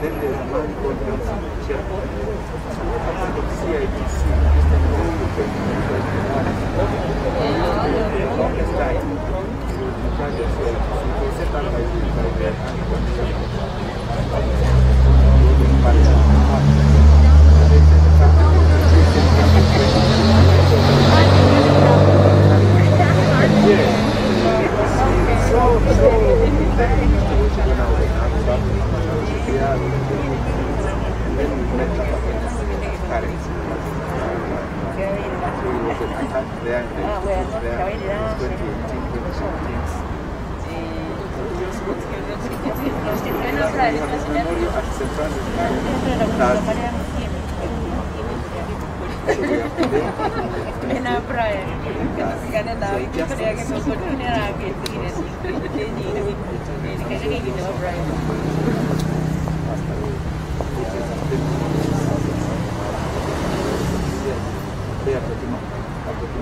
Then there's a man called Nelson Chef, CIBC, Christian Movement. Longest time, he was in charge of CIBC. He was set up by their na praia, ficar na água, que poderia que não poderia na água, que ele quer que ele na praia.